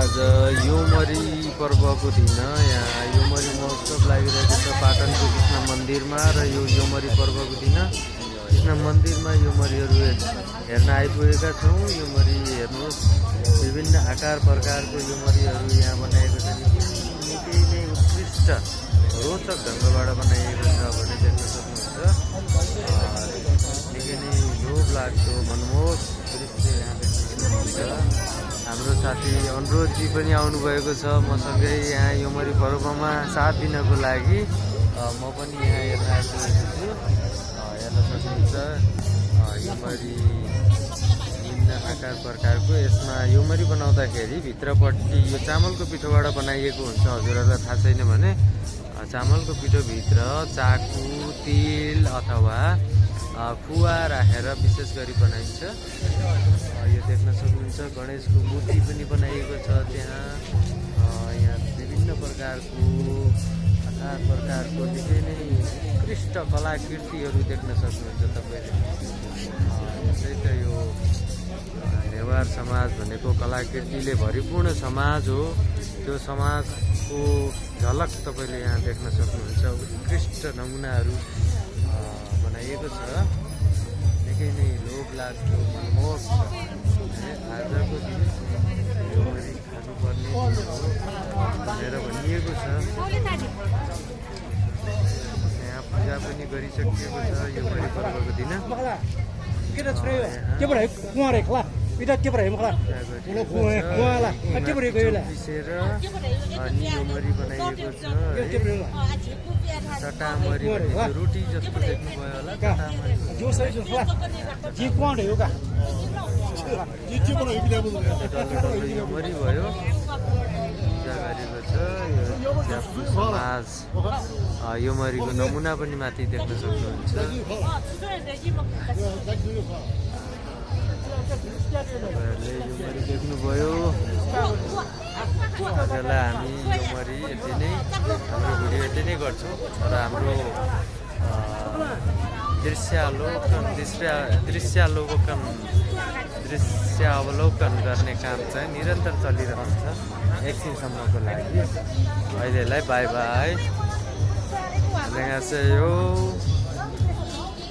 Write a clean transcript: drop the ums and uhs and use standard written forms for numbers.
आज योमरी पर्वको दिन यहाँ योमरी महोत्सव लागिरहेको छ पाटनको कृष्ण मन्दिरमा र यो योमरी पर्वको दिन कृष्ण मन्दिरमा योमरीहरू हेर्न आइपुगेका छौँ। योमरी हेर्नुहोस्, विभिन्न आकार प्रकारको योमरीहरू यहाँ बनाएको छ। निकै नै उत्कृष्ट रोचक ढङ्गबाट बनाइएको छ भने देख्न सक्नुहुन्छ। निकै नै लोभ लाग्दो मनमोहक दृश्य यहाँ देख्न सक्नुहुन्छ। हाम्रो साथी अनुरोधजी पनि आउनुभएको छ मसँगै यहाँ योमरी पर्वमा साथ दिनको लागि। म पनि यहाँ हेर्न आइपुगेको छु। हेर्न सक्नुहुन्छ योमरी विभिन्न आकार प्रकारको। यसमा योमरी बनाउँदाखेरि भित्रपट्टि यो चामलको पिठोबाट बनाइएको हुन्छ। हजुरहरूलाई थाहा छैन भने चामलको पिठोभित्र चाकु, तेल अथवा खुवा राखेर विशेष गरी बनाइन्छ। यो देख्न सक्नुहुन्छ गणेशको मूर्ति पनि बनाइएको छ त्यहाँ। यहाँ विभिन्न प्रकारको आकार प्रकारको निकै नै उत्कृष्ट कलाकृतिहरू देख्न सक्नुहुन्छ तपाईँले। यसै त यो नेवार समाज भनेको कलाकृतिले भरिपूर्ण समाज हो। त्यो समाजको झलक तपाईँले यहाँ देख्न सक्नुहुन्छ। उत्कृष्ट नमुनाहरू बनाइएको छ। निकै नै लोभ लाग्दो मनमोहक छ। आजको दिन योमरी खानुपर्ने भनेर भनिएको छ। यहाँ पूजा पनि गरिसकिएको छ योमरी पर्वको दिन। पिसेर अनि योमरी बनाइएको छ। चटामरी रोटी जस्तो देख्नुभयो होला। योमरी भयो, पूजा गरेको छ। समाज योमरीको नमुना पनि माथि देख्न सक्नुहुन्छ। तपाईँहरूले योमरी देख्नुभयो। आजलाई हामी योमरी यति नै, हाम्रो भिडियो यति नै गर्छौँ। र हाम्रो दृश्य अवलोकन गर्ने काम चाहिँ निरन्तर चलिरहन्छ एकछिनसम्मको लागि। अहिलेलाई बाई बाई।